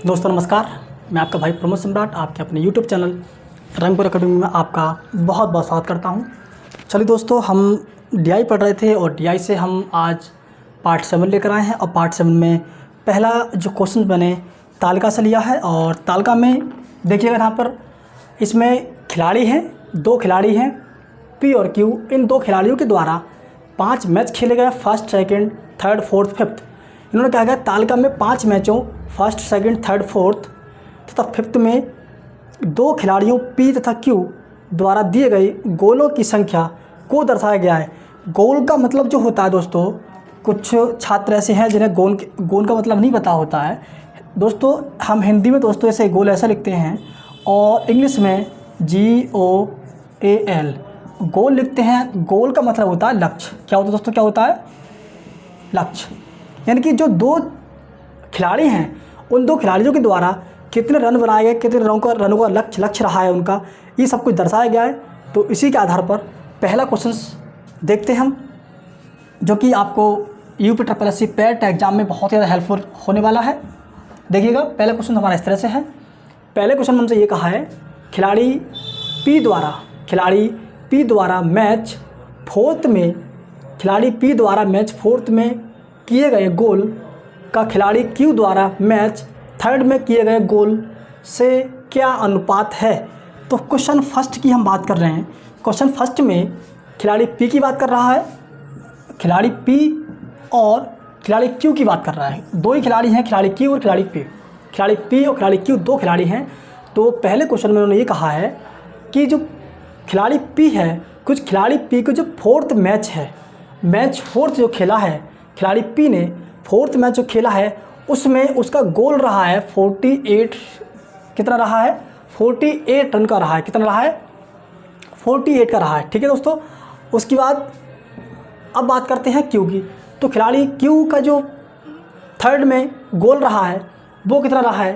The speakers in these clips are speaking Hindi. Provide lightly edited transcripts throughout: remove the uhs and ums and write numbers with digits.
दोस्तों नमस्कार, मैं आपका भाई प्रमोद सम्राट आपके अपने YouTube चैनल रंगपुर अकेडमी में आपका बहुत बहुत स्वागत करता हूं। चलिए दोस्तों, हम DI पढ़ रहे थे और DI से हम आज पार्ट 7 लेकर आए हैं और पार्ट 7 में पहला जो क्वेश्चन मैंने तालिका से लिया है और तालिका में देखिएगा यहाँ पर इसमें खिलाड़ी हैं, 2 खिलाड़ी हैं P और Q। इन 2 खिलाड़ियों के द्वारा 5 मैच खेले गए, first, second, third, fourth, fifth. इन्होंने कहा गया तालिका में 5 मैचों फर्स्ट, सेकंड, थर्ड, फोर्थ तथा फिफ्थ में 2 खिलाड़ियों P तथा Q द्वारा दिए गए गोलों की संख्या को दर्शाया गया है। गोल का मतलब जो होता है दोस्तों, कुछ छात्र ऐसे हैं जिन्हें गोल का मतलब नहीं पता होता है। दोस्तों हम हिंदी में दोस्तों ऐसे गोल ऐसा लिखते हैं और इंग्लिश में GOAL गोल लिखते हैं। गोल का मतलब होता है लक्ष्य। क्या होता है दोस्तों, क्या होता है? लक्ष्य। यानी कि जो 2 खिलाड़ी हैं उन 2 खिलाड़ियों के द्वारा कितने रन बनाए गए, कितने रनों का लक्ष्य रहा है उनका, ये सब कुछ दर्शाया गया है। तो इसी के आधार पर पहला क्वेश्चन देखते हैं हम, जो कि आपको UPSSC पेट एग्जाम में बहुत ज़्यादा हेल्पफुल होने वाला है। देखिएगा, पहला क्वेश्चन हमारा इस तरह से है। पहले क्वेश्चन में हमसे ये कहा है खिलाड़ी P द्वारा मैच फोर्थ में किए गए गोल का खिलाड़ी Q द्वारा मैच थर्ड में किए गए गोल से क्या अनुपात है। तो क्वेश्चन फर्स्ट की हम बात कर रहे हैं। क्वेश्चन फर्स्ट में खिलाड़ी P की बात कर रहा है, खिलाड़ी P और खिलाड़ी Q की बात कर रहा है। 2 ही खिलाड़ी हैं, खिलाड़ी Q और खिलाड़ी P। खिलाड़ी P और खिलाड़ी Q 2 खिलाड़ी हैं। तो पहले क्वेश्चन में उन्होंने ये कहा है कि जो खिलाड़ी P है, कुछ खिलाड़ी P को जो फोर्थ मैच है, मैच फोर्थ जो खेला है खिलाड़ी P ने, फोर्थ मैच जो खेला है उसमें उसका गोल रहा है 48। कितना रहा है? 48 रन का रहा है। कितना रहा है? 48 का रहा है। ठीक है दोस्तों। उसके बाद अब बात करते हैं Q की। तो खिलाड़ी Q का जो थर्ड में गोल रहा है वो कितना रहा है?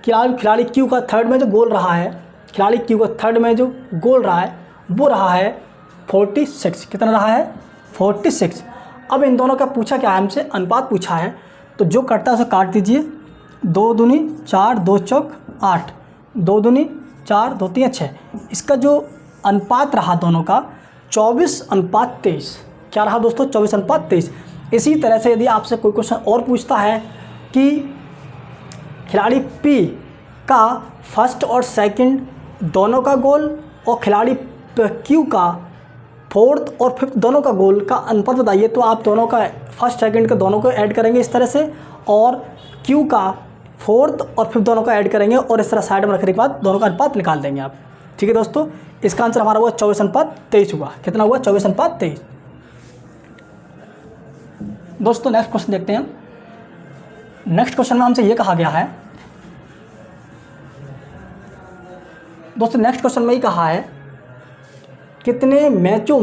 खिलाड़ी Q का थर्ड में जो गोल रहा है, खिलाड़ी Q का थर्ड में जो गोल रहा है वो रहा है 46। कितना रहा है? 46। अब इन दोनों का पूछा क्या है हमसे? अनुपात पूछा है। तो जो कटता है उसे काट दीजिए। 2 दूनी 4, 2 चौक 8, 2 दूनी 4, 2 3 6। इसका जो अनुपात रहा दोनों का 24:23। क्या रहा दोस्तों? 24:23। इसी तरह से यदि आपसे कोई क्वेश्चन और पूछता है कि खिलाड़ी P का फर्स्ट और सेकंड दोनों का गोल और खिलाड़ी Q का फोर्थ और फिफ्थ दोनों का गोल का अनुपात बताइए, तो आप दोनों का फर्स्ट सेकंड का दोनों को ऐड करेंगे इस तरह से, और Q का फोर्थ और फिफ्थ दोनों का ऐड करेंगे और इस तरह साइड में रखने के बाद दोनों का अनुपात निकाल देंगे आप। ठीक है दोस्तों, इसका आंसर हमारा हुआ 24:23 हुआ। कितना हुआ? 24:23। दोस्तों नेक्स्ट क्वेश्चन देखते हैं। नेक्स्ट क्वेश्चन में हमसे ये कहा गया है दोस्तों, नेक्स्ट क्वेश्चन में ही कहा है कितने मैचों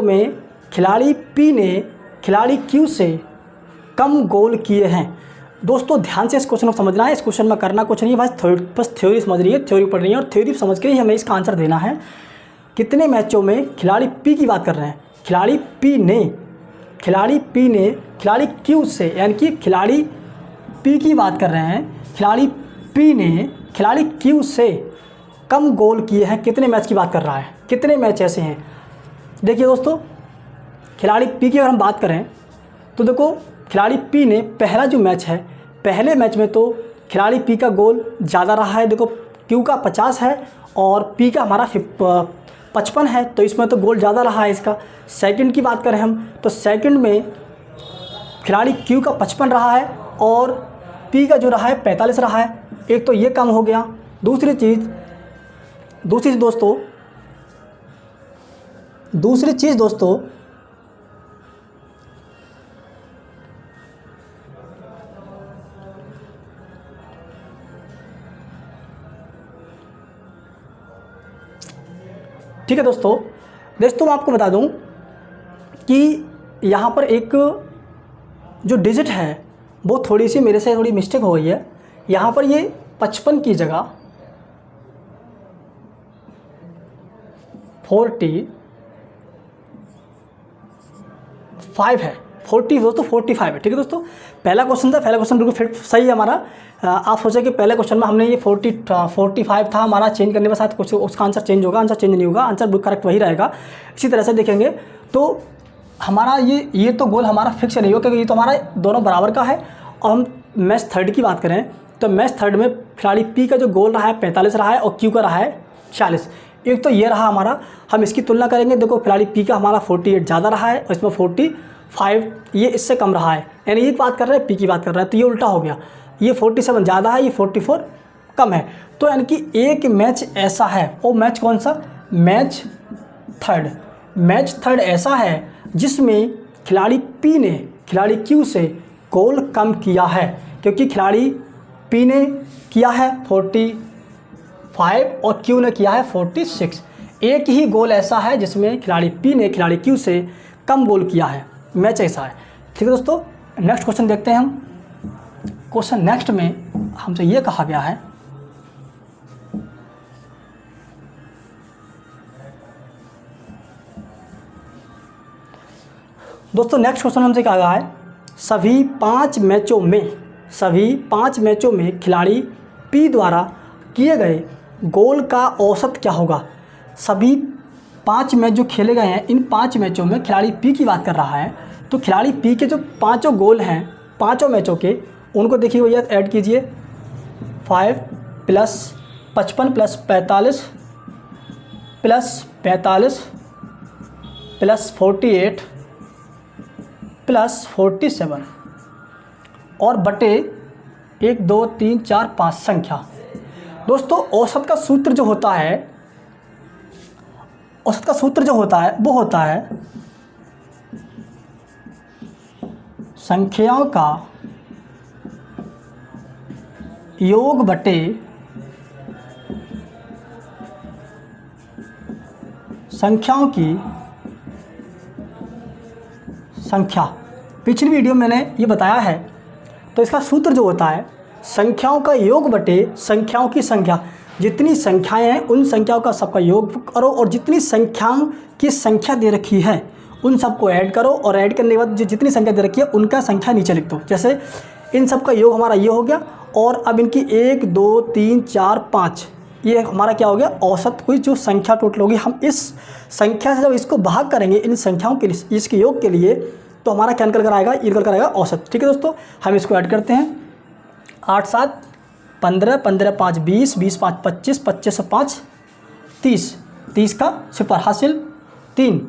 में खिलाड़ी P ने खिलाड़ी Q से कम गोल किए हैं। दोस्तों ध्यान से इस क्वेश्चन को समझना है। इस क्वेश्चन में करना कुछ नहीं है, बस थ्योरी समझनी है, थ्योरी पढ़नी है और थ्योरी समझ के ही हमें इसका आंसर देना है। कितने मैचों में खिलाड़ी P की बात कर रहे हैं, खिलाड़ी P ने खिलाड़ी Q से, यानी कि खिलाड़ी P की बात कर रहे हैं, खिलाड़ी P ने खिलाड़ी Q से कम गोल किए हैं। कितने मैच की बात कर रहा है? कितने मैच ऐसे हैं? देखिए दोस्तों, खिलाड़ी P की अगर हम बात करें तो देखो, खिलाड़ी P ने पहला जो मैच है, पहले मैच में तो खिलाड़ी P का गोल ज़्यादा रहा है। देखो Q का 50 है और P का हमारा 55 है, तो इसमें तो गोल ज़्यादा रहा है इसका। सेकंड की बात करें हम तो सेकंड में खिलाड़ी Q का 55 रहा है और P का जो रहा है 45 रहा है। एक तो ये कम हो गया। दूसरी चीज़ दोस्तों ठीक है दोस्तों मैं आपको बता दूं कि यहाँ पर एक जो डिजिट है वो थोड़ी सी मेरे से थोड़ी मिस्टेक हो गई है। यहाँ पर ये 55 की जगह 45 है। 40 दोस्तों 45 है। ठीक है दोस्तों, पहला क्वेश्चन था, पहला क्वेश्चन बिल्कुल फिट सही है हमारा। आप सोचे कि पहले क्वेश्चन में हमने ये 45 था हमारा, चेंज करने के साथ कुछ उसका आंसर चेंज होगा, आंसर चेंज नहीं होगा, आंसर बिल्कुल करेक्ट वही रहेगा। इसी तरह से देखेंगे तो हमारा ये तो गोल हमारा फिक्स नहीं होगा, क्योंकि ये तो हमारा दोनों बराबर का है। और हम मैच थर्ड की बात करें तो मैच थर्ड में खिलाड़ी पी का जो गोल रहा है 45 रहा है और क्यू का रहा है 40। एक तो ये रहा हमारा, हम इसकी तुलना करेंगे, देखो खिलाड़ी पी का हमारा 48 ज़्यादा रहा है और इसमें 45 ये इससे कम रहा है, यानी ये बात कर रहे हैं पी की बात कर रहे हैं, तो ये उल्टा हो गया, ये 47 ज़्यादा है, ये 44 कम है। तो यानी कि एक मैच ऐसा है, वो मैच कौन सा, मैच थर्ड ऐसा है जिसमें खिलाड़ी पी ने खिलाड़ी क्यू से गोल कम किया है, क्योंकि खिलाड़ी पी ने किया है 45 और क्यू ने किया है 46। एक ही गोल ऐसा है जिसमें खिलाड़ी पी ने खिलाड़ी क्यू से कम गोल किया है, मैच ऐसा है। ठीक है दोस्तों, नेक्स्ट क्वेश्चन देखते हैं हम। क्वेश्चन नेक्स्ट में हमसे ये कहा गया है, दोस्तों नेक्स्ट क्वेश्चन हमसे कहा गया है, सभी पाँच मैचों में खिलाड़ी पी द्वारा किए गए गोल का औसत क्या होगा। सभी 5 मैच जो खेले गए हैं, इन 5 मैचों में खिलाड़ी पी की बात कर रहा है, तो खिलाड़ी पी के जो 5 गोल हैं 5 मैचों के, उनको देखिए भैया ऐड कीजिए, 5 + 55 + 45 + 45 + 48 + 47 और बटे 1 2 3 4 5 संख्या। दोस्तों औसत का सूत्र जो होता है वो होता है संख्याओं का योग बटे संख्याओं की संख्या। पिछली वीडियो में मैंने ये बताया है, तो इसका सूत्र जो होता है संख्याओं का योग बटे संख्याओं की संख्या। जितनी संख्याएं हैं उन संख्याओं का सबका योग करो और जितनी संख्याओं की संख्या दे रखी है उन सबको ऐड करो, और ऐड करने के बाद जो जितनी संख्या दे रखी है उनका संख्या नीचे लिख दो। जैसे इन सब का योग हमारा ये हो गया, और अब इनकी 1 2 3 4 5 ये हमारा क्या हो गया, औसत हुई जो संख्या टोटल होगी। हम इस संख्या से जब इसको भाग करेंगे इन संख्याओं के लिए, इसके योग के लिए, तो हमारा क्या निकल कर आएगा, ये निकल कर आएगा औसत। ठीक है दोस्तों, हम इसको ऐड करते हैं, 8 7 15 15 5 20 20 5 25 25 से 5 30 30 का सिपर हासिल, 3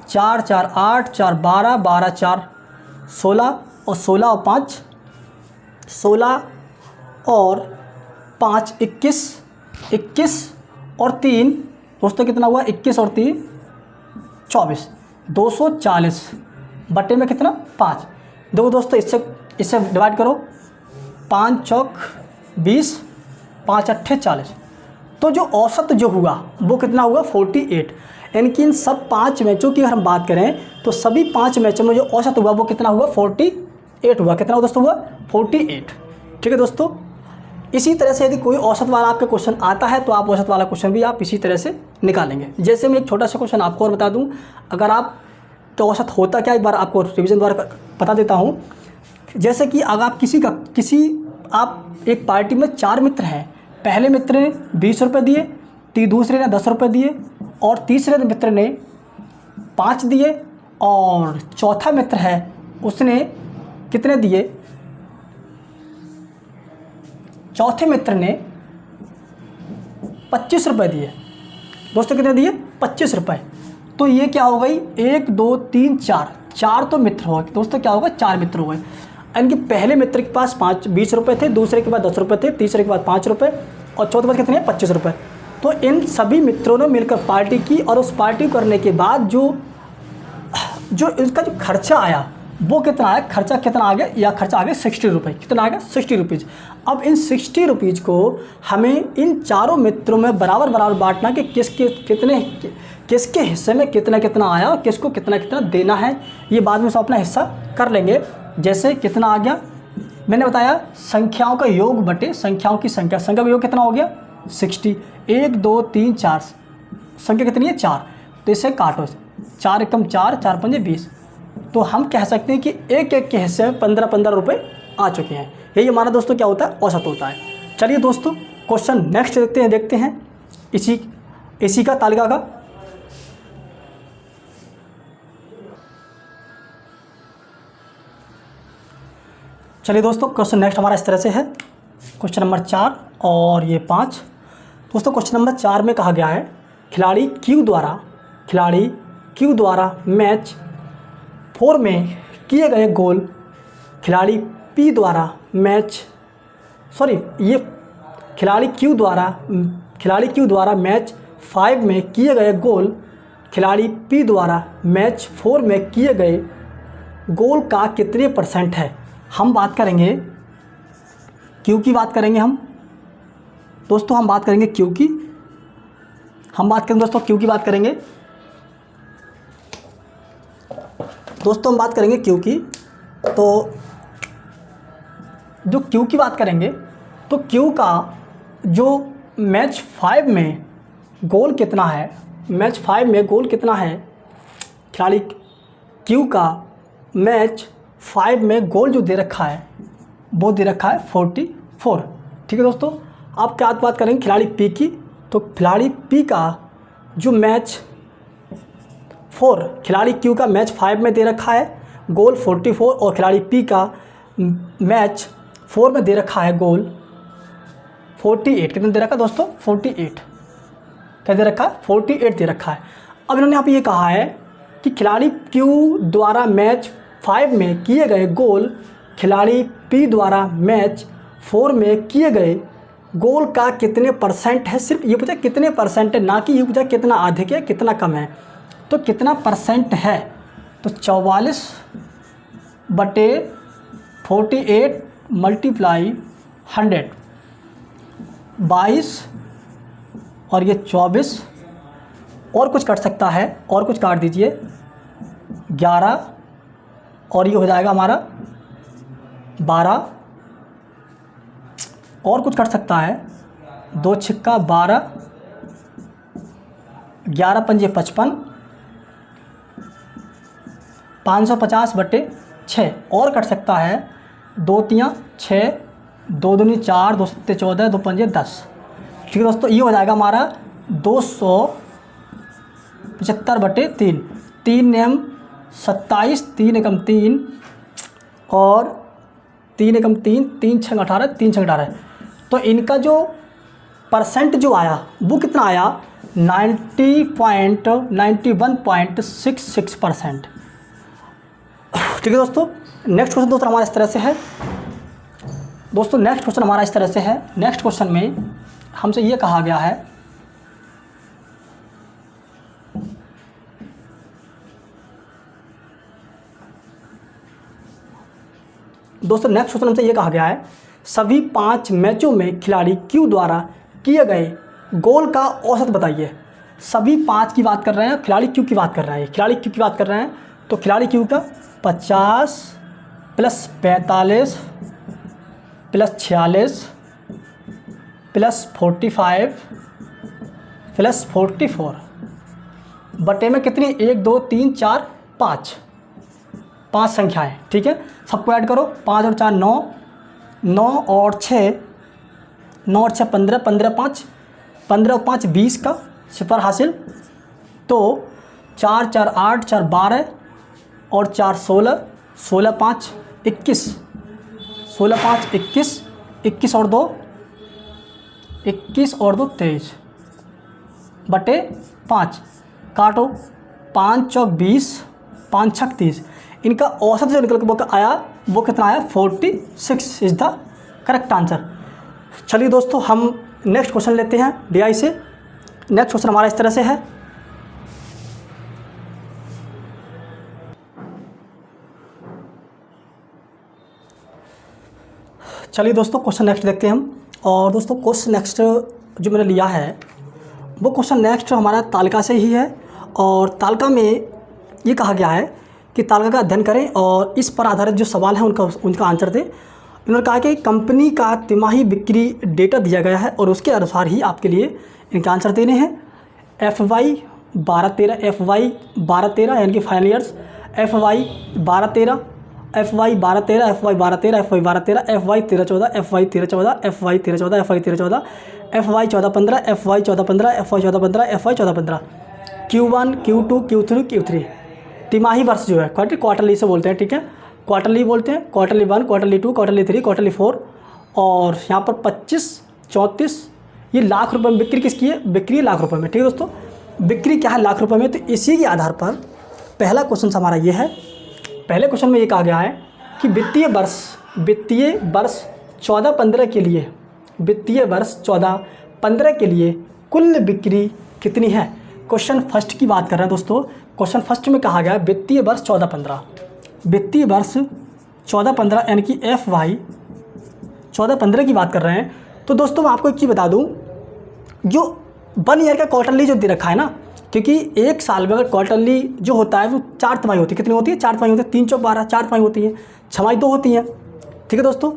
4 4 8 4 12 12 4 16 और 16 और 5 16 और 5 21 21 और 3 दोस्तों कितना हुआ, 21 और 3 24 240 बटे में कितना 5। देखो दोस्तों इससे डिवाइड करो, 5 चौक 20 5 अट्ठे 40, तो जो औसत जो हुआ वो कितना हुआ 48। यानी कि इन सब 5 मैचों की अगर हम बात करें तो सभी 5 मैचों में जो औसत हुआ वो कितना हुआ 48 हुआ। कितना दोस्तों हुआ 48। ठीक है दोस्तों, इसी तरह से यदि कोई औसत वाला आपका क्वेश्चन आता है तो आप औसत वाला क्वेश्चन भी आप इसी तरह से निकालेंगे। जैसे मैं एक छोटा सा क्वेश्चन आपको और बता दूं, अगर आप तो औसत होता क्या, एक बार आपको रिवीजन द्वारा बता देता हूं। जैसे कि अगर आप आप एक पार्टी में 4 मित्र हैं, पहले मित्र ने 20 रुपये दिए, दूसरे ने 10 रुपये दिए और तीसरे मित्र ने 5 दिए, और चौथा मित्र है उसने कितने दिए, चौथे मित्र ने 25 रुपये दिए। दोस्तों कितने दिए 25 रुपये। तो ये क्या हो गई 1 2 3 4 तो मित्र हो गए दोस्तों, क्या होगा 4 मित्र हो गए। यानी कि पहले मित्र के पास 20 रुपये थे, दूसरे के पास 10 रुपये थे, तीसरे के पास 5 रुपये और चौथे पास कितने 25 रुपये। तो इन सभी मित्रों ने मिलकर पार्टी की, और उस पार्टी करने के बाद जो इसका जो खर्चा आया वो कितना आया, खर्चा कितना आ गया, या खर्चा आ गया 60 रुपये। कितना आ गया 60 रुपीज़। अब इन 60 रुपीज़ को हमें इन चारों मित्रों में बराबर बांटना कि किसके हिस्से में कितना कितना आया और किसको कितना कितना देना है। ये बाद में सब अपना हिस्सा कर लेंगे। जैसे कितना आ गया, मैंने बताया संख्याओं का योग बटे संख्याओं की संख्या का योग कितना हो गया 60। 1 2 3 4 संख्या कितनी है 4, तो इसे काटो, 4 एकम 4 4 पंजे 20, तो हम कह सकते हैं कि एक एक के हिस्से में 15-15 रुपये आ चुके हैं। यही हमारा दोस्तों क्या होता है, औसत होता है। चलिए दोस्तों क्वेश्चन नेक्स्ट देखते हैं इसी का तालिका का। चलिए दोस्तों क्वेश्चन नेक्स्ट हमारा इस तरह से है, क्वेश्चन नंबर 4 और ये 5। दोस्तों क्वेश्चन नंबर 4 में कहा गया है खिलाड़ी क्यू द्वारा मैच 4 में किए गए गोल खिलाड़ी क्यू द्वारा मैच 5 में किए गए गोल खिलाड़ी पी द्वारा मैच 4 में किए गए गोल का कितने % है। हम बात करेंगे क्यू की बात करेंगे दोस्तों हम बात करेंगे क्यू की तो जो क्यू की बात करेंगे तो क्यू का जो मैच 5 में गोल कितना है, खिलाड़ी क्यू का मैच 5 में गोल जो दे रखा है वो दे रखा है 44। ठीक है दोस्तों, आप क्या बात करेंगे खिलाड़ी पी की, तो खिलाड़ी पी का जो मैच 4 खिलाड़ी क्यू का मैच 5 में दे रखा है गोल 44 और खिलाड़ी पी का मैच 4 में दे रखा है गोल 48। कितने दे रखा है दोस्तों, 48। क्या दे रखा है, 48 दे रखा है। अब इन्होंने यहाँ पे ये कहा है कि खिलाड़ी क्यू द्वारा मैच 5 में किए गए गोल खिलाड़ी पी द्वारा मैच 4 में किए गए गोल का कितने % है। सिर्फ ये पूछा कितने % है, ना कि ये पूछा कितना अधिक है कितना कम है। तो कितना % है, तो 44/48 मल्टीप्लाई 100, 22 और ये 24 और कुछ कट सकता है, और कुछ काट दीजिए 11 और ये हो जाएगा हमारा 12 और कुछ कट सकता है 2 छिक्का 12, 11 पंजे 55, 550/6 और कट सकता है 2 तियाँ 6, 2 दूनी 4, 2 सत्ते 14, 2 पंजे 10। ठीक है दोस्तों, ये हो जाएगा हमारा 275/3, 3 नियम 27, 3 एकम 3 और 3 एकम 3, 3 छंग 18, 3 छंग 18। तो इनका जो % जो आया वो कितना आया, 91.66%। ठीक है दोस्तों, नेक्स्ट क्वेश्चन दोस्तों हमारा इस तरह से है। नेक्स्ट क्वेश्चन में हमसे ये कहा गया है सभी 5 मैचों में खिलाड़ी क्यू द्वारा किए गए गोल का औसत बताइए। सभी 5 की बात कर रहे हैं, खिलाड़ी क्यू की बात कर रहे हैं, तो खिलाड़ी क्यू का 50 + 45 + 46 + 45 + 44 बटे में कितनी, 1 2 3 4 5 संख्याएं। ठीक है, सबको ऐड करो, 5 और 4 9, 9 और 6 15, 15 और 5 20 का सिफर हासिल। तो 4 4 8, 4 12 और 4 16, 16 5 21, 16 5 21, 21 और 2 23 बटे 5 काटो, 5 चौक 20, 5 छक 30। इनका औसत जो निकल के आया वो कितना आया, 46 इज़ द करेक्ट आंसर। चलिए दोस्तों हम नेक्स्ट क्वेश्चन लेते हैं DI से। नेक्स्ट क्वेश्चन हमारा इस तरह से है। चलिए दोस्तों क्वेश्चन नेक्स्ट देखते हैं हम। और दोस्तों क्वेश्चन नेक्स्ट जो मैंने लिया है वो क्वेश्चन नेक्स्ट हमारा तालिका से ही है। और तालिका में ये कहा गया है कि तालिका का अध्ययन करें और इस पर आधारित जो सवाल है उनका आंसर दें। इन्होंने कहा कि कंपनी का तिमाही बिक्री डेटा दिया गया है और उसके अनुसार ही आपके लिए इनके आंसर देने हैं। FY 12-13 यानी कि final years, F Y 12-13, F Y 12-13, F Y 12-13, F Y 12-13, F Y 13-14, F Y 13-14, F Y 13-14, F Y 13-14, F Y 14-15, F Y 14-15, F Y 14-15, F Y 14-15, Q1, Q2, Q3, Q3 तिमाही वर्ष जो है क्वार्टरली से बोलते हैं, ठीक है, क्वार्टरली बोलते हैं, क्वार्टरली 1, क्वार्टरली 2, क्वार्टरली 3, क्वार्टरली 4। और यहाँ पर 25, 34 ये लाख रुपए में बिक्री किसकी है? बिक्री लाख रुपए में, ठीक है दोस्तों, बिक्री क्या है? लाख रुपए में। तो इसी के आधार पर पहला क्वेश्चन हमारा ये है। पहले क्वेश्चन में ये कहा गया है कि वित्तीय वर्ष 14-15 के लिए, वित्तीय वर्ष 14-15 के लिए कुल बिक्री कितनी है? क्वेश्चन फर्स्ट की बात कर रहे हैं दोस्तों। क्वेश्चन फर्स्ट में कहा गया वित्तीय वर्ष 14-15, वित्तीय वर्ष 14-15 यानी कि एफ वाई 14-15 की बात कर रहे हैं। तो दोस्तों मैं आपको एक चीज़ बता दूं, जो 1 ईयर का क्वार्टरली जो दे रखा है ना, क्योंकि एक साल में अगर क्वार्टरली जो होता है वो 4 तिमाही होती है। कितनी होती है? 4 तिमाही होती है। 3 चौक 12, 4 तिमाही होती है, छमाही 2 होती है, ठीक है दोस्तों।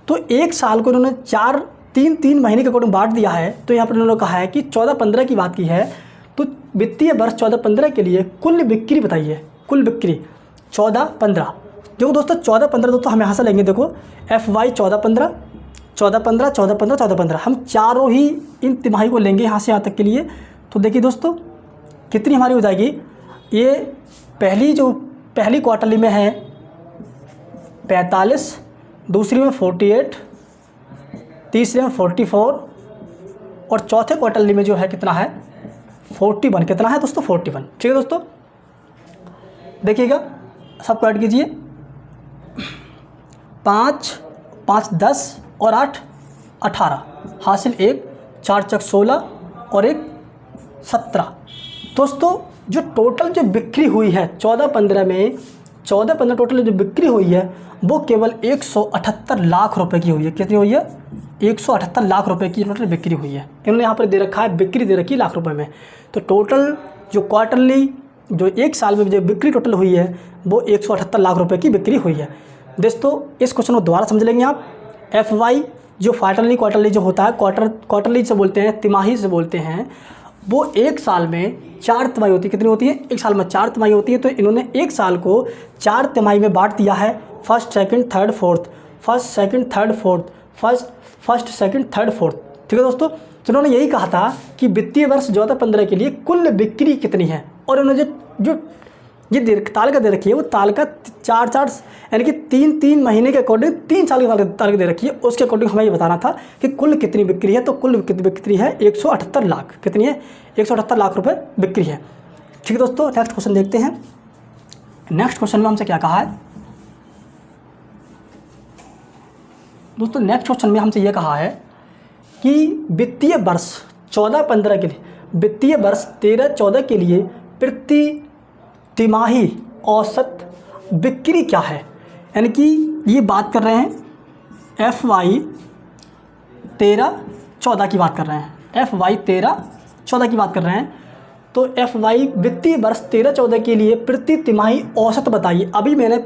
तो एक साल को इन्होंने 3 महीने के अकॉर्डिंग बांट दिया है। तो यहाँ पर इन्होंने कहा है कि 14-15 की बात की है, तो वित्तीय वर्ष 14-15 के लिए कुल बिक्री बताइए। कुल बिक्री 14-15, देखो दोस्तों 14-15 दोस्तों हम यहाँ से लेंगे, देखो एफ वाई 14-15, 14-15, 14-15, 14-15, हम चारों ही इन तिमाही को लेंगे यहाँ से यहाँ तक के लिए। तो देखिए दोस्तों कितनी हमारी हो जाएगी, ये पहली क्वार्टरली में है 45, दूसरी में 48, तीसरे में 44 और चौथे क्वार्टरली में जो है कितना है 41। कितना है दोस्तों? 41, ठीक है दोस्तों। देखिएगा सबको ऐड कीजिए, 5, 10 और 8, 18, हासिल 1, 4 चक 16 और 1 17। दोस्तों जो टोटल जो बिक्री हुई है 14-15 में, 14-15 टोटल जो बिक्री हुई है वो केवल 178 लाख रुपए की हुई है। कितनी हुई है? 178 लाख रुपए की टोटल बिक्री हुई है। इन्होंने यहाँ पर दे रखा है बिक्री दे रखी है लाख रुपए में। तो टोटल जो क्वार्टरली जो एक साल में जो बिक्री टोटल हुई है वो 178 लाख रुपए की बिक्री हुई है। दोस्तों इस क्वेश्चन को दोबारा समझ लेंगे आप। एफ वाई जो क्वार्टरली जो होता है, क्वार्टरली से बोलते हैं, तिमाही से बोलते हैं, वो एक साल में 4 तिमाही होती है। कितनी होती है? एक साल में 4 तिमाही होती है। तो इन्होंने एक साल को 4 तिमाही में बांट दिया है, first second third fourth, first second third fourth, first second third fourth, ठीक है दोस्तों। तो उन्होंने यही कहा था कि वित्तीय वर्ष 14-15 के लिए कुल बिक्री कितनी है, और उन्होंने जो ये तालिका दे रखी है वो तालिका 4 यानी कि 3 महीने के अकॉर्डिंग 3 साल की तालिका दे रखी है, उसके अकॉर्डिंग हमें ये बताना था कि कुल कितनी बिक्री है। तो कुल बिक्री है 178 लाख। कितनी है? 178 लाख रुपए बिक्री है, ठीक है दोस्तों। नेक्स्ट क्वेश्चन देखते हैं। नेक्स्ट क्वेश्चन में हमसे क्या कहा है दोस्तों? नेक्स्ट क्वेश्चन में हमसे ये कहा है कि वित्तीय वर्ष 14-15 के लिए, वित्तीय वर्ष 13-14 के लिए प्रति तिमाही औसत बिक्री क्या है। यानी कि ये बात कर रहे हैं एफ वाई 13-14 की बात कर रहे हैं, एफ वाई 13-14 की बात कर रहे हैं। तो एफ वाई वित्तीय वर्ष 13-14 के लिए प्रति तिमाही औसत बताइए। अभी मैंने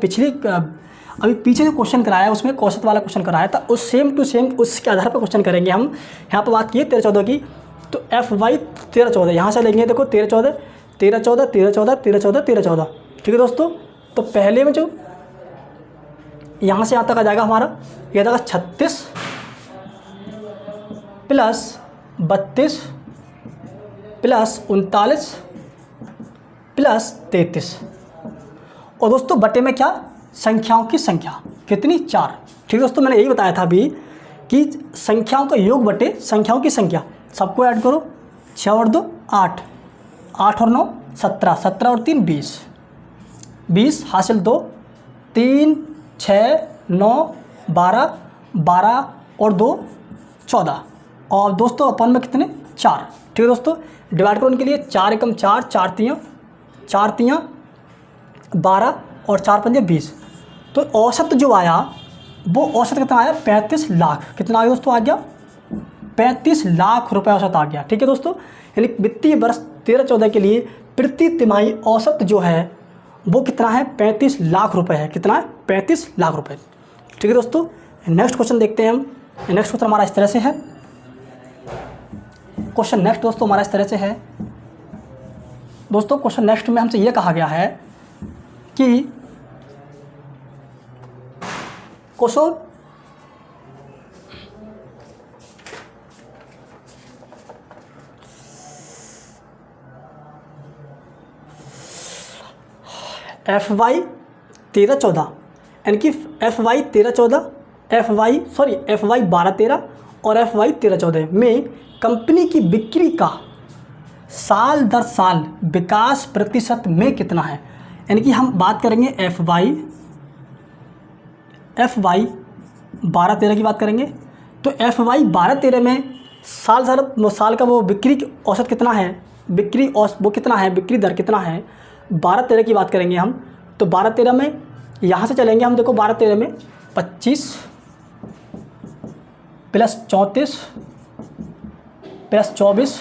अभी पीछे जो क्वेश्चन कराया उसमें औसत वाला क्वेश्चन कराया था, उस सेम टू सेम उसके आधार पर क्वेश्चन करेंगे हम। यहाँ पर बात की 13-14 की, तो एफ वाई 13-14 यहाँ से लेंगे, देखो 13-14, 13-14, 13-14, 13-14, 13-14, ठीक है दोस्तों। तो पहले में जो यहाँ से यहाँ तक आ जाएगा हमारा, ये आ जाएगा 36 प्लस 32 प्लस 39 प्लस 33, और दोस्तों बटे में क्या? संख्याओं की संख्या कितनी? 4, ठीक है दोस्तों। मैंने यही बताया था अभी कि संख्याओं का योग बटे संख्याओं की संख्या। सबको ऐड करो, 6 और 2 8, 8 और 9 17, 17 और 3 20, 20 हासिल 2, 3 6 9 12, 12 और 2 14, और दोस्तों अपन में कितने? 4, ठीक है दोस्तों। डिवाइड करो उनके लिए, 4 एकम 4, 4 तियाँ 12 और 4 पंजे 20। तो औसत जो आया वो औसत कितना आया? 35 लाख। कितना आया दोस्तों? आ गया 35 लाख रुपए औसत आ गया, ठीक है दोस्तों। यानी वित्तीय वर्ष 13-14 के लिए प्रति तिमाही औसत जो है वो कितना है? 35 लाख रुपए है। कितना है? 35 लाख रुपए, ठीक है दोस्तों। नेक्स्ट क्वेश्चन देखते हैं हम। नेक्स्ट क्वेश्चन हमारा इस तरह से है। क्वेश्चन नेक्स्ट दोस्तों हमारा इस तरह से है। दोस्तों क्वेश्चन नेक्स्ट में हमसे ये कहा गया है कि क्वेश्चन FY 13-14 यानी कि FY 13-14 FY 12-13 और FY 13-14 में कंपनी की बिक्री का साल दर साल विकास प्रतिशत में कितना है। यानी कि हम बात करेंगे FY 12-13 की बात करेंगे, तो FY 12-13 में साल का वो बिक्री औसत कितना है, बिक्री दर कितना है। 12-13 की बात करेंगे हम, तो 12-13 में यहाँ से चलेंगे हम, देखो 12-13 में 25 प्लस 34 प्लस 24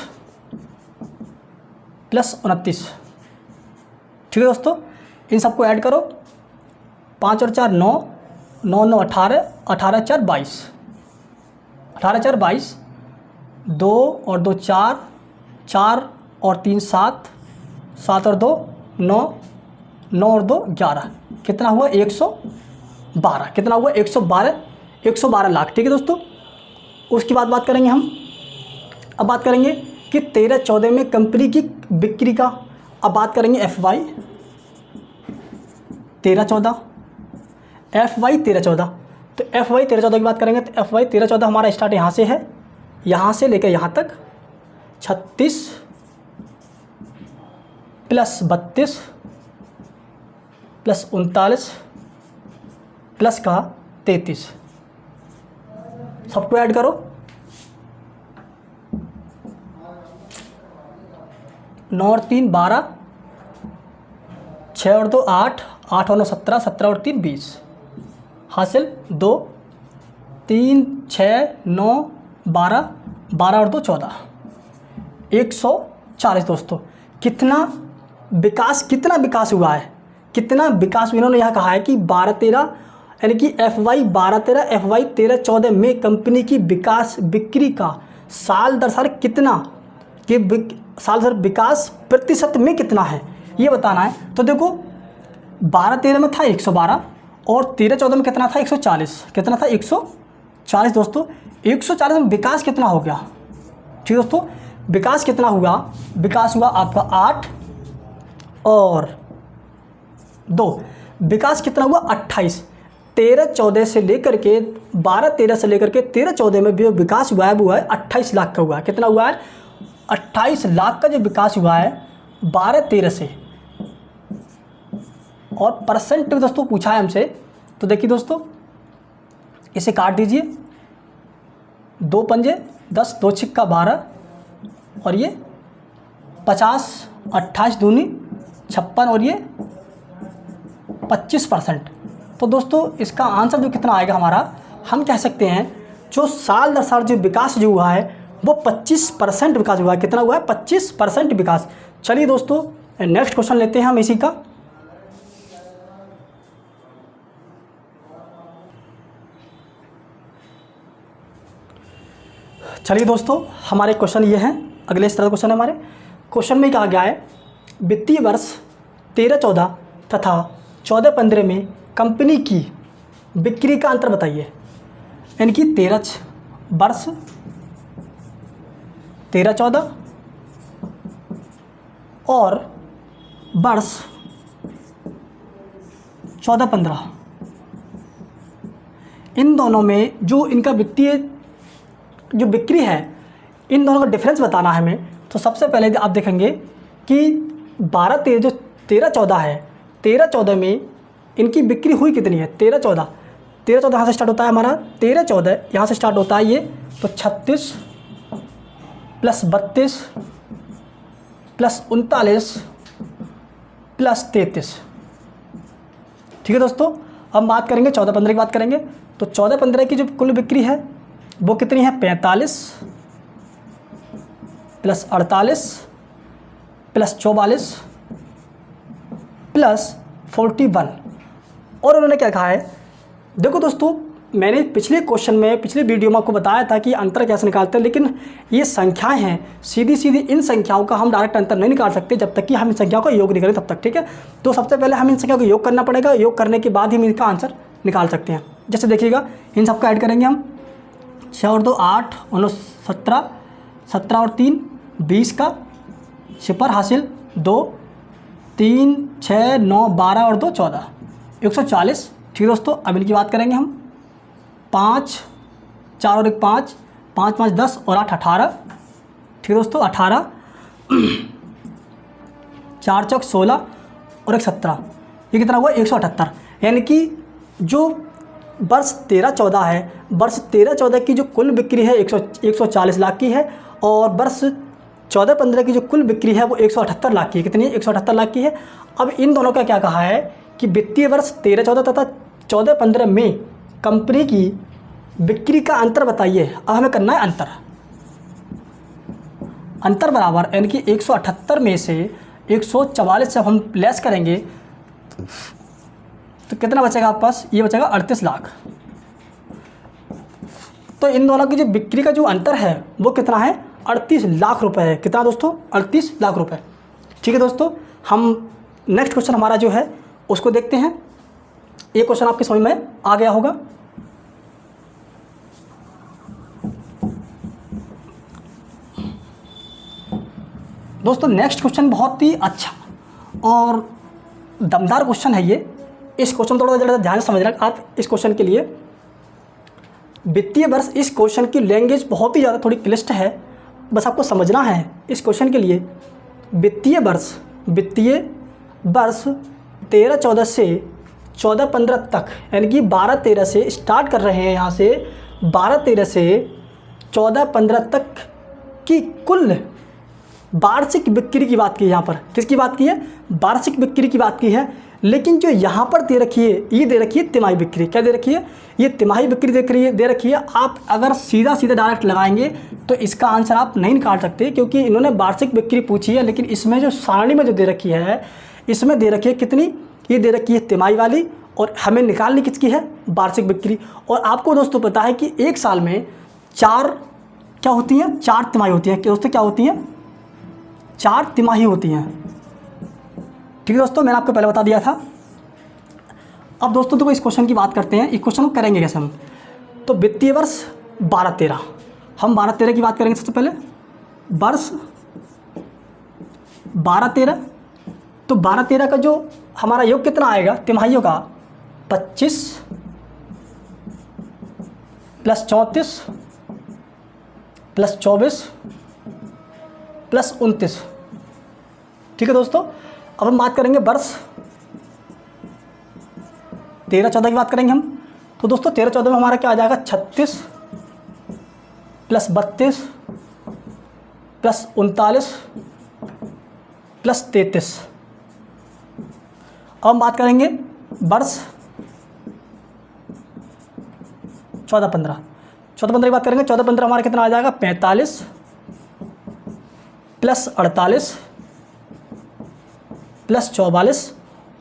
प्लस 29, ठीक है दोस्तों। इन सबको ऐड करो, 5 और 4 9, 9 9 18, 18 4 22, 18 4 22, 2 और 2 4, 4 और 3 7, 7 और 2 9, 9 और 2 11, कितना हुआ 112, कितना हुआ 112 लाख, ठीक है दोस्तों। उसके बाद बात करेंगे हम, अब बात करेंगे कि 13-14 में कंपनी की बिक्री का, अब बात करेंगे FY 13-14, तो FY 13-14 की बात करेंगे, तो FY 13-14 हमारा स्टार्ट यहाँ से है, यहाँ से लेकर यहाँ तक 36 प्लस 32 प्लस 39 प्लस का 33, सबको ऐड करो, 9 और 3 12, 6 और 2 8, 8 और 9 17, 17 और 3 20, हासिल 2 3 6 9 12, 12 और 2 14, 140 दोस्तों। कितना विकास हुआ है, कितना विकास इन्होंने यहाँ कहा है कि 12-13 यानी कि FY 12-13 FY 13-14 में कंपनी की बिक्री का साल दर साल कितना विकास प्रतिशत में कितना है, ये बताना है। तो देखो 12-13 में था 112 और 13-14 में कितना था 140, कितना था 140 दोस्तों। 140 में विकास कितना हो गया, ठीक दोस्तों। विकास कितना हुआ, विकास हुआ आपका 8 और 2, विकास कितना हुआ 28। 13-14 से लेकर के 12-13 से लेकर के 13-14 में जो विकास हुआ है वो है 28 लाख का हुआ है। कितना हुआ है 28 लाख का जो विकास हुआ है 12-13 से। और परसेंट दोस्तों पूछा है हमसे, तो देखिए दोस्तों इसे काट दीजिए, 2 पंजे 10, 2 छिक्का 12 और ये 50, 28 दूनी 56 और ये 25%। तो दोस्तों इसका आंसर जो कितना आएगा हमारा, हम कह सकते हैं जो साल दर साल जो विकास जो हुआ है वो 25% विकास हुआ है। कितना हुआ है 25% विकास। चलिए दोस्तों नेक्स्ट क्वेश्चन लेते हैं हम इसी का। चलिए दोस्तों हमारे क्वेश्चन ये हैं, अगले इस तरह क्वेश्चन है हमारे। क्वेश्चन में कहा गया है वित्तीय वर्ष 13-14 तथा 14-15 में कंपनी की बिक्री का अंतर बताइए। यानी कि 13-14 और वर्ष 14-15 इन दोनों में जो इनका वित्तीय जो बिक्री है, इन दोनों का डिफरेंस बताना है हमें। तो सबसे पहले आप देखेंगे कि 12-13 जो 13-14 है, 13-14 में इनकी बिक्री हुई कितनी है। 13-14 यहाँ से स्टार्ट होता है हमारा, 13-14 यहाँ से स्टार्ट होता है ये, तो 36 प्लस 32 प्लस 39 प्लस 33, ठीक है दोस्तों। अब बात करेंगे 14-15 की बात करेंगे, तो 14-15 की जो कुल बिक्री है वो कितनी है 45 प्लस 48 प्लस 44 प्लस 41। और उन्होंने क्या कहा है, देखो दोस्तों मैंने पिछले क्वेश्चन में, पिछले वीडियो में आपको बताया था कि अंतर कैसे निकालते हैं, लेकिन ये संख्याएं हैं, सीधी सीधी इन संख्याओं का हम डायरेक्ट अंतर नहीं निकाल सकते जब तक कि हम इन संख्याओं का योग नहीं करें तब तक, ठीक है। तो सबसे पहले हम इन संख्याओं का योग करना पड़ेगा, योग करने के बाद ही हम इनका आंसर निकाल सकते हैं। जैसे देखिएगा, इन सबका ऐड करेंगे हम, 6 और 2 8, 19 17, 17 और 3 20 का, सिपर हासिल 2, 3 6 9 12 और 2 14, 140। ठीक है दोस्तों, अब इनकी बात करेंगे हम, 5 4 और 1 5, 5 5 10 और 8 18। ठीक है दोस्तों, 18, 4 चौक 16 और 1 17, ये कितना हुआ 178। यानी कि जो वर्ष 13-14 है, वर्ष 13-14 की जो कुल बिक्री है 140 लाख की है, और वर्ष 14-15 की जो कुल बिक्री है वो 178 लाख की है। कितनी? 178 लाख की है। अब इन दोनों का क्या कहा है कि वित्तीय वर्ष 13-14 तथा 14-15 में कंपनी की बिक्री का अंतर बताइए। अब हमें करना है अंतर, अंतर बराबर, यानी कि 178 में से 144 से हम लेस करेंगे तो कितना बचेगा आपके पास? ये बचेगा 38 लाख। तो इन दोनों की जो बिक्री का जो अंतर है वो कितना है? 38 लाख रुपए है। कितना दोस्तों? 38 लाख रुपए। ठीक है दोस्तों, हम नेक्स्ट क्वेश्चन हमारा जो है उसको देखते हैं। ये क्वेश्चन आपके समझ में आ गया होगा। दोस्तों नेक्स्ट क्वेश्चन बहुत ही अच्छा और दमदार क्वेश्चन है ये। इस क्वेश्चन थोड़ा ज़्यादा ध्यान से समझना आप। इस क्वेश्चन के लिए वित्तीय वर्ष, इस क्वेश्चन की लैंग्वेज बहुत ही ज़्यादा थोड़ी क्लिष्ट है, बस आपको समझना है। इस क्वेश्चन के लिए वित्तीय वर्ष 13-14 से 14-15 तक, यानी कि 12-13 से स्टार्ट कर रहे हैं, यहाँ से 12-13 से 14-15 तक की कुल वार्षिक बिक्री की बात की है। यहाँ पर किसकी बात की है? वार्षिक बिक्री की बात की है। लेकिन जो यहाँ पर दे रखी है, ये दे रखी है तिमाही बिक्री। क्या दे रखी है? ये तिमाही बिक्री दे रखी है। आप अगर सीधा सीधा डायरेक्ट लगाएंगे तो इसका आंसर आप नहीं निकाल सकते, क्योंकि इन्होंने वार्षिक बिक्री पूछी है। लेकिन इसमें जो सारणी में जो दे रखी है, इसमें दे रखी है कितनी? ये दे रखी है तिमाही वाली, और हमें निकालनी किसकी है? वार्षिक बिक्री। और आपको दोस्तों पता है कि एक साल में 4 क्या होती हैं? 4 तिमाही होती हैं। दोस्तों क्या होती हैं? 4 तिमाही होती हैं। ठीक है दोस्तों, मैंने आपको पहले बता दिया था। अब दोस्तों देखो, इस क्वेश्चन की बात करते हैं। इस क्वेश्चन को करेंगे कैसे हम? तो वित्तीय वर्ष 12-13, हम 12-13 की बात करेंगे सबसे पहले। वर्ष 12-13, तो 12-13 का जो हमारा योग कितना आएगा तिमाहियों का? 25 + 34 + 24 + 29। ठीक है दोस्तों, अब हम बात करेंगे वर्ष 13-14 की बात करेंगे हम। तो दोस्तों 13-14 में हमारा क्या आ जाएगा? 36 + 32 + 39 + 33। अब हम बात करेंगे वर्ष 14-15 की बात करेंगे। 14-15 हमारा कितना आ जाएगा? 45 + 48 + 44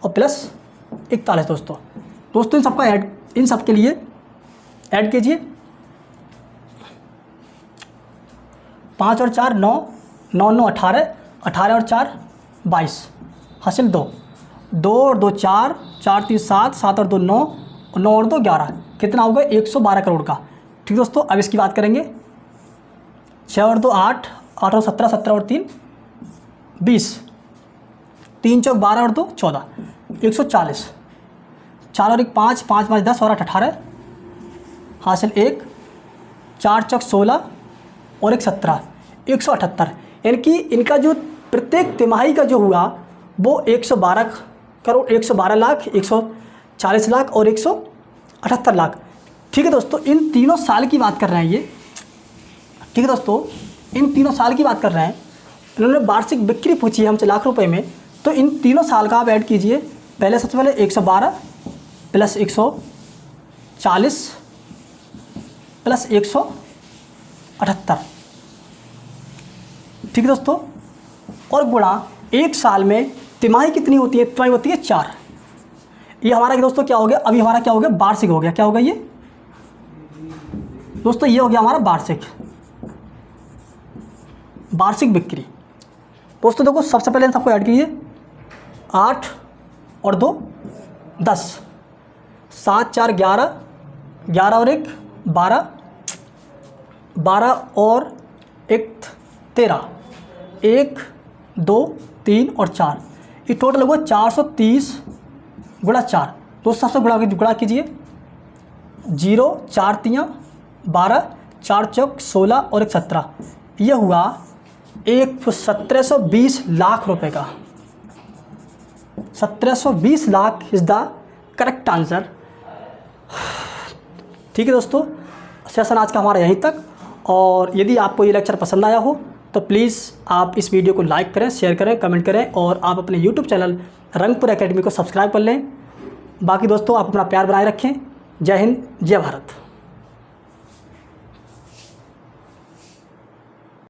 और +41। दोस्तों इन सब के लिए ऐड कीजिए। 5 और 4 9, 9 9 18, 18 और 4 22, हासिल 2, 2 और 2 4, 4 3 7, 7 और 2 9, और 9 और 2 11। कितना होगा? 112 करोड़ का। ठीक दोस्तों, अब इसकी बात करेंगे। 6 और 2 8, 8 और 17, 17 और 3 20, 3 चौक 12 और 2 14, 140। 4 और 1 5, 5 5 10 और 8 18, हासिल 1, 4 चौक 16 और 1 17, 178। यानी कि इनका जो प्रत्येक तिमाही का जो हुआ वो 112 करोड़, 112 लाख, 140 लाख और 178 लाख। ठीक है दोस्तों, इन तीनों साल की बात कर रहे हैं ये। ठीक है दोस्तों, इन तीनों साल की बात कर रहे हैं। इन्होंने वार्षिक बिक्री पूछी है हमसे लाख रुपए में, तो इन तीनों साल का आप ऐड कीजिए। पहले सबसे पहले 112 + 140 + 178। ठीक है दोस्तों, और गुणा एक साल में तिमाही कितनी होती है? तिमाही होती है 4। ये हमारा दोस्तों क्या हो गया? अभी हमारा क्या हो गया? वार्षिक हो गया। क्या हो गया? ये दोस्तों ये हो गया हमारा वार्षिक बिक्री। दोस्तों देखो सबसे पहले सबको ऐड कीजिए, 8 और 2 10, 7 4 11, 11 और 1 12, 12 और 1 13, 1 2 3 और 4, ये टोटल होगा 430 गुणा 4। दोस्तों सबसे गुणा कीजिए, 0 4 3 12, 4 चौक 16 और 1 17, यह हुआ 1720 लाख रुपए का। 1720 lakh is the correct answer. ठीक है दोस्तों, सेशन आज का हमारा यहीं तक। और यदि आपको ये लेक्चर पसंद आया हो तो प्लीज़ आप इस वीडियो को लाइक करें, शेयर करें, कमेंट करें और आप अपने यूट्यूब चैनल रंगपुर एकेडमी को सब्सक्राइब कर लें। बाकी दोस्तों आप अपना प्यार बनाए रखें। जय हिंद, जय भारत।